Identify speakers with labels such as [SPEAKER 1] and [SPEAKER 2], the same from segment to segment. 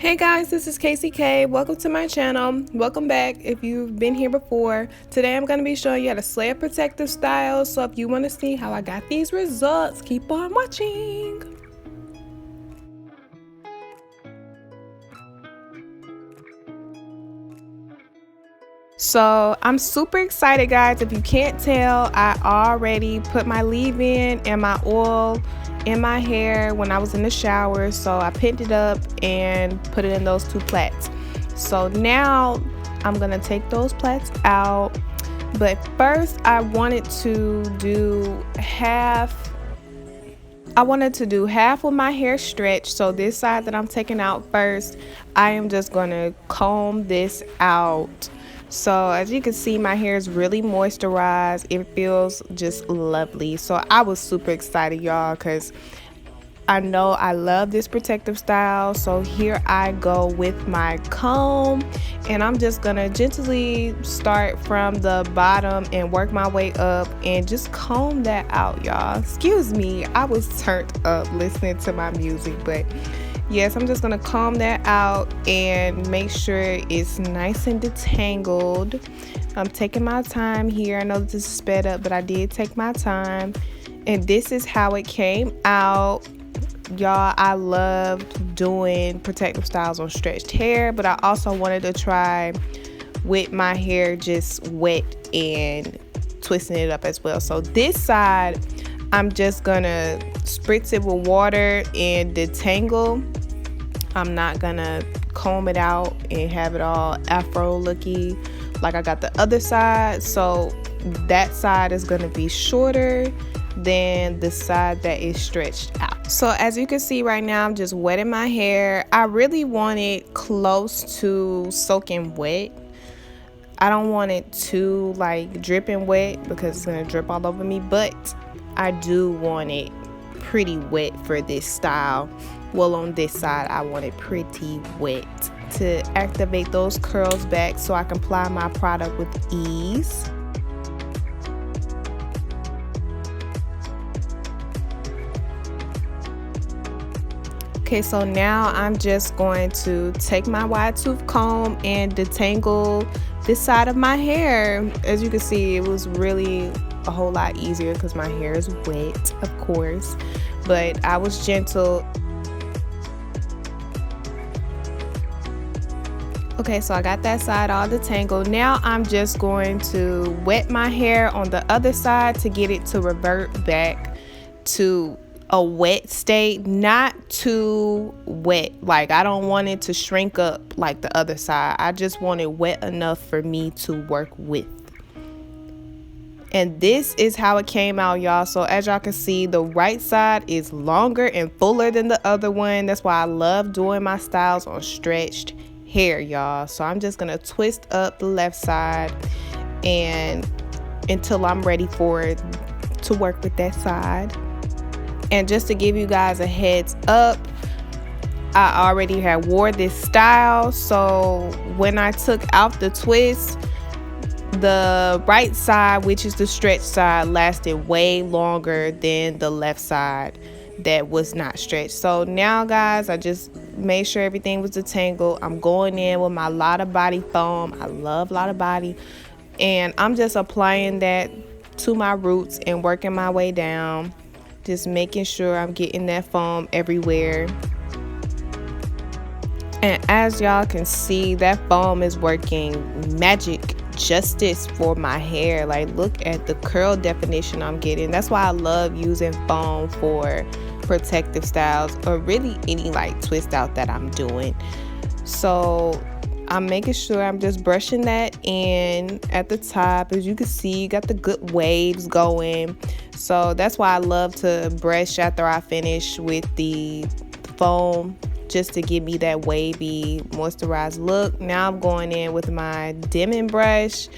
[SPEAKER 1] Hey guys, this is Casey K. Welcome to my channel. Welcome back if you've been here before. Today I'm going to be showing you how to slay a protective style. So if you want to see how I got these results, keep on watching. So I'm super excited, guys. If you can't tell, I already put my leave-in and my oil in my hair when I was in the shower. So I pinned it up and put it in those two plaits. So now I'm gonna take those plaits out. But first I wanted to do half with my hair stretched. So this side that I'm taking out first, I am just gonna comb this out. So as you can see, my hair is really moisturized. It feels just lovely. So I was super excited, y'all, because I know I love this protective style. So here I go with my comb, and I'm just gonna gently start from the bottom and work my way up and just comb that out, y'all. Excuse me, I was turned up listening to my music, but yes, I'm just gonna comb that out and make sure it's nice and detangled. I'm taking my time here. I know this is sped up, but I did take my time, and this is how it came out. Y'all, I loved doing protective styles on stretched hair, but I also wanted to try with my hair just wet and twisting it up as well. So this side, I'm just gonna spritz it with water and detangle. I'm not gonna comb it out and have it all afro looky like I got the other side. So that side is gonna be shorter than the side that is stretched out. So as you can see right now, I'm just wetting my hair. I really want it close to soaking wet. I don't want it too like dripping wet because it's gonna drip all over me, but I do want it pretty wet for this style. Well, on this side, I want it pretty wet to activate those curls back so I can apply my product with ease. Okay, so now I'm just going to take my wide tooth comb and detangle this side of my hair. As you can see, it was really a whole lot easier because my hair is wet, of course, but I was gentle. Okay, so I got that side all detangled. Now I'm just going to wet my hair on the other side to get it to revert back to a wet state, not too wet. Like, I don't want it to shrink up like the other side. I just want it wet enough for me to work with. And this is how it came out, y'all. So as y'all can see, the right side is longer and fuller than the other one. That's why I love doing my styles on stretched hair, y'all. So I'm just gonna twist up the left side and until I'm ready for it to work with that side. And just to give you guys a heads up, I already had wore this style, so when I took out the twist, the right side, which is the stretch side, lasted way longer than the left side that was not stretched. So now, guys, I just made sure everything was detangled. I'm going in with my Lotta Body foam. I love Lotta Body, and I'm just applying that to my roots and working my way down, just making sure I'm getting that foam everywhere. And as y'all can see, that foam is working magic justice for my hair. Like, look at the curl definition I'm getting. That's why I love using foam for protective styles, or really any like twist out that I'm doing. So I'm making sure I'm just brushing that in at the top. As you can see, you got the good waves going. So that's why I love to brush after I finish with the foam, just to give me that wavy moisturized look. Now I'm going in with my dimming brush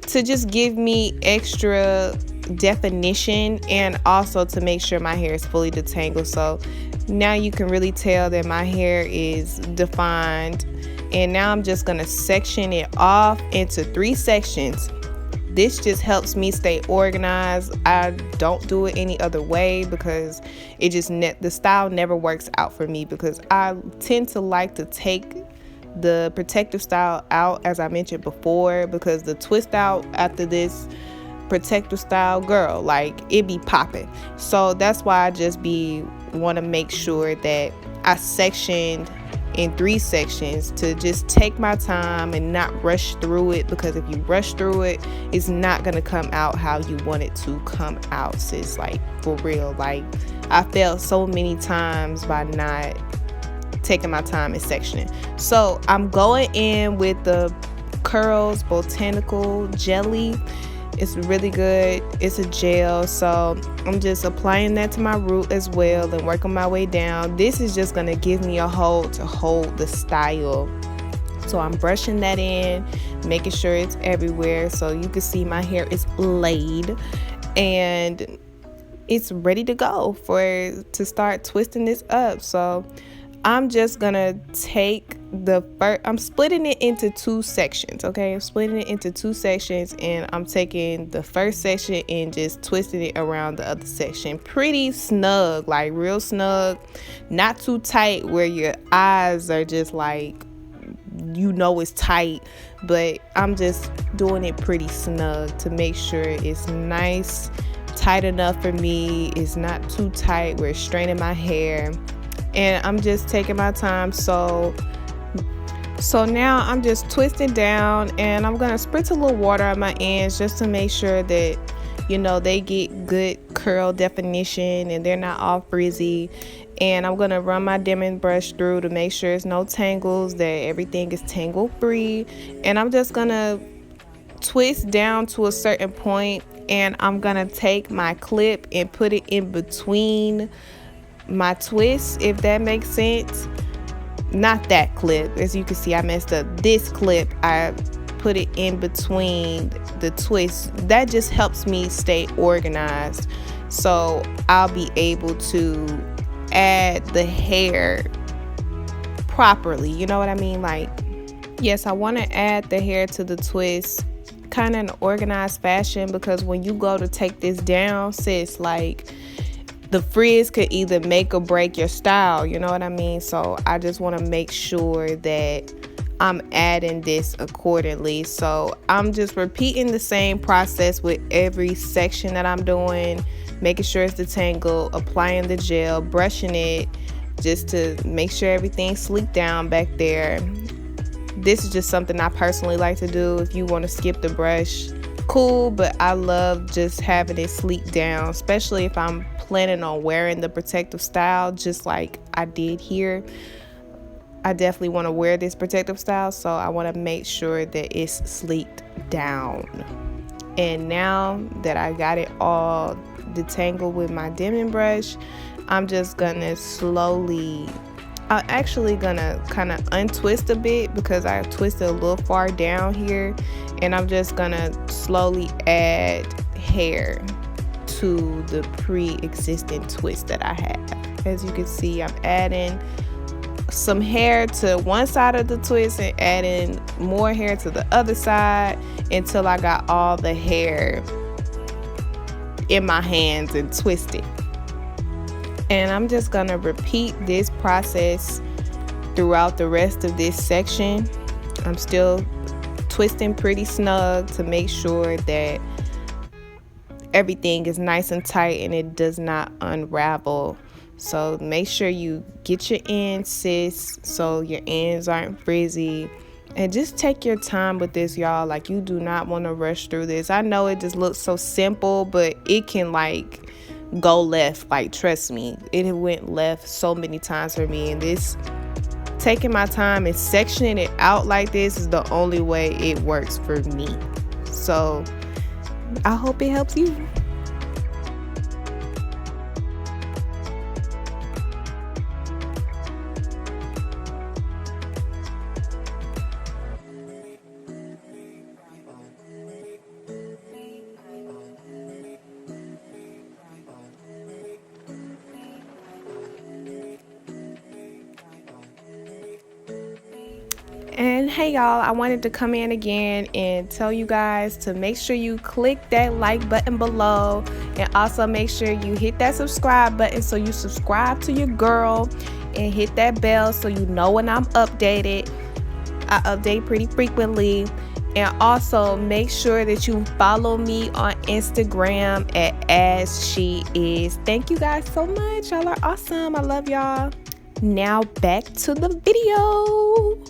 [SPEAKER 1] to just give me extra definition and also to make sure my hair is fully detangled. So now you can really tell that my hair is defined. And now I'm just gonna section it off into 3 sections. This just helps me stay organized. I don't do it any other way because it just the style never works out for me, because I tend to like to take the protective style out, as I mentioned before, because the twist out after this protective style, girl, like it be popping. So that's why I just want to make sure that I sectioned in 3 sections to just take my time and not rush through it, because if you rush through it, it's not gonna come out how you want it to come out, sis. Like, for real. Like, I failed so many times by not taking my time and sectioning. So I'm going in with the Curls Botanical Jelly. It's really good. It's a gel, so I'm just applying that to my root as well and working my way down. This is just going to give me a hold to hold the style. So I'm brushing that in, making sure it's everywhere. So you can see my hair is laid and it's ready to go to start twisting this up. So I'm just gonna take I'm splitting it into 2 sections, okay? I'm splitting it into 2 sections, and I'm taking the first section and just twisting it around the other section. Pretty snug, like real snug, not too tight where your eyes are just like, it's tight, but I'm just doing it pretty snug to make sure it's nice, tight enough for me. It's not too tight where it's straining my hair. And I'm just taking my time. So now I'm just twisting down, and I'm gonna spritz a little water on my ends just to make sure that they get good curl definition and they're not all frizzy. And I'm gonna run my dimming brush through to make sure it's no tangles, that everything is tangle free. And I'm just gonna twist down to a certain point, and I'm gonna take my clip and put it in between my twist, if that makes sense. Not that clip, as you can see I messed up. This clip, I put it in between the twist. That just helps me stay organized, so I'll be able to add the hair properly, you know what I mean? Like, yes, I want to add the hair to the twist kind of in an organized fashion, because when you go to take this down, sis, like, the frizz could either make or break your style, you know what I mean? So I just want to make sure that I'm adding this accordingly. So I'm just repeating the same process with every section that I'm doing, making sure it's detangled, applying the gel, brushing it just to make sure everything's sleeked down back there. This is just something I personally like to do. If you want to skip the brush, cool, but I love just having it sleek down, especially if I'm planning on wearing the protective style just like I did here. I definitely want to wear this protective style, so I want to make sure that it's sleeked down. And now that I got it all detangled with my dimming brush, I'm just gonna I'm actually gonna kind of untwist a bit because I twisted a little far down here, and I'm just gonna slowly add hair to the pre-existing twist that I have. As you can see, I'm adding some hair to one side of the twist and adding more hair to the other side until I got all the hair in my hands and twisted. And I'm just gonna repeat this process throughout the rest of this section. I'm still twisting pretty snug to make sure that everything is nice and tight and it does not unravel. So make sure you get your ends, sis, so your ends aren't frizzy. And just take your time with this, y'all. Like, you do not want to rush through this. I know it just looks so simple, but it can like go left. Like, trust me, it went left so many times for me. And this, taking my time and sectioning it out like this, is the only way it works for me. So I hope it helps you. And hey y'all, I wanted to come in again and tell you guys to make sure you click that like button below, and also make sure you hit that subscribe button so you subscribe to your girl, and hit that bell so you know when I'm updated. I update pretty frequently. And also make sure that you follow me on Instagram at As She Is. Thank you guys so much. Y'all are awesome. I love y'all. Now back to the video.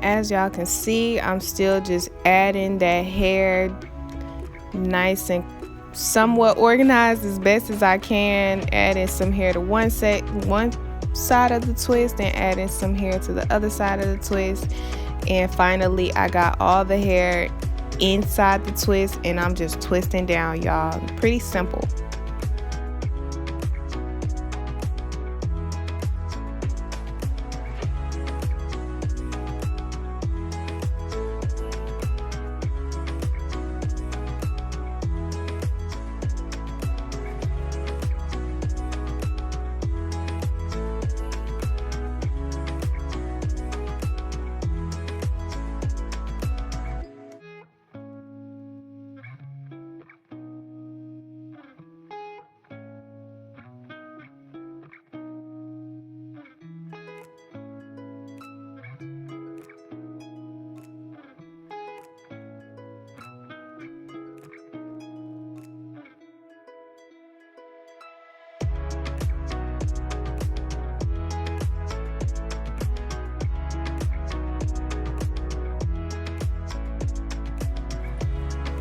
[SPEAKER 1] As y'all can see, I'm still just adding that hair nice and somewhat organized as best as I can, adding some hair to one side of the twist and adding some hair to the other side of the twist. And finally, I got all the hair inside the twist and I'm just twisting down, y'all. Pretty simple.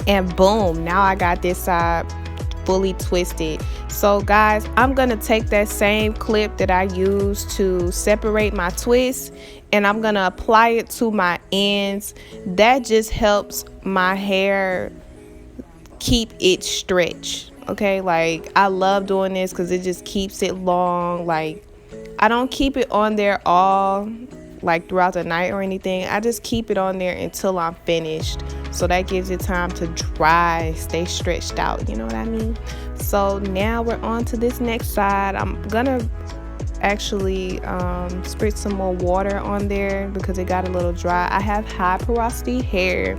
[SPEAKER 1] And boom, now I got this side fully twisted. So guys, I'm gonna take that same clip that I used to separate my twist and I'm gonna apply it to my ends. That just helps my hair keep it stretched. Okay, like I love doing this because it just keeps it long. Like I don't keep it on there all like throughout the night or anything. I just keep it on there until I'm finished, so that gives it time to dry, stay stretched out, you know what I mean? So now we're on to this next side. I'm gonna actually spritz some more water on there because it got a little dry. I have high porosity hair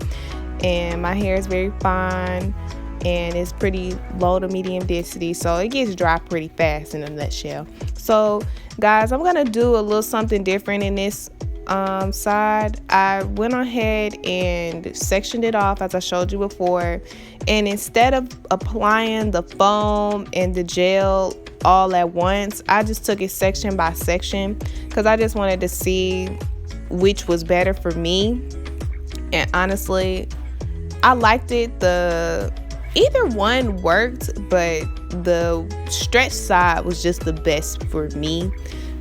[SPEAKER 1] and my hair is very fine and it's pretty low to medium density, so it gets dry pretty fast in a nutshell. So guys, I'm gonna do a little something different in this side. I went ahead and sectioned it off as I showed you before, and instead of applying the foam and the gel all at once, I just took it section by section because I just wanted to see which was better for me. And honestly, I liked it. Either one worked, but the stretch side was just the best for me.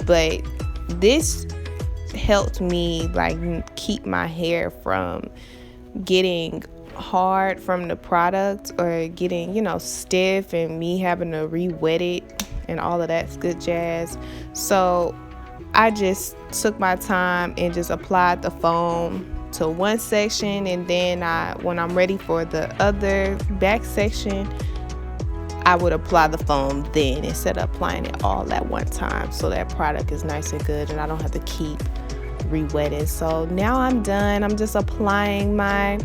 [SPEAKER 1] But this helped me like keep my hair from getting hard from the product or getting, you know, stiff and me having to re-wet it and all of that good jazz. So I just took my time and just applied the foam to one section, and then when I'm ready for the other back section, I would apply the foam then instead of applying it all at one time, so that product is nice and good and I don't have to keep re-wetting. So now I'm done. I'm just applying my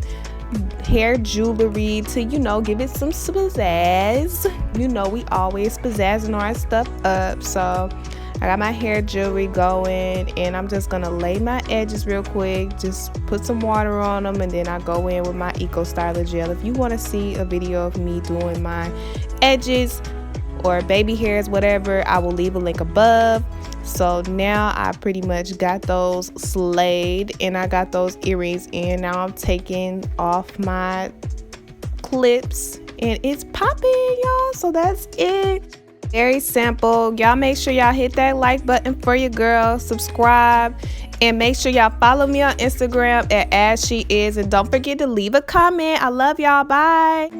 [SPEAKER 1] hair jewelry to, you know, give it some pizzazz. You know, we always pizzazzing our stuff up. So I got my hair jewelry going and I'm just gonna lay my edges real quick, just put some water on them, and then I go in with my Eco Styler gel. If you want to see a video of me doing my edges or baby hairs, whatever, I will leave a link above. So now I pretty much got those slayed and I got those earrings in. Now I'm taking off my clips and it's popping, y'all. So that's it. Very simple. Y'all make sure y'all hit that like button for your girl, subscribe, and make sure y'all follow me on Instagram at @SheIs, and don't forget to leave a comment. I love y'all. Bye.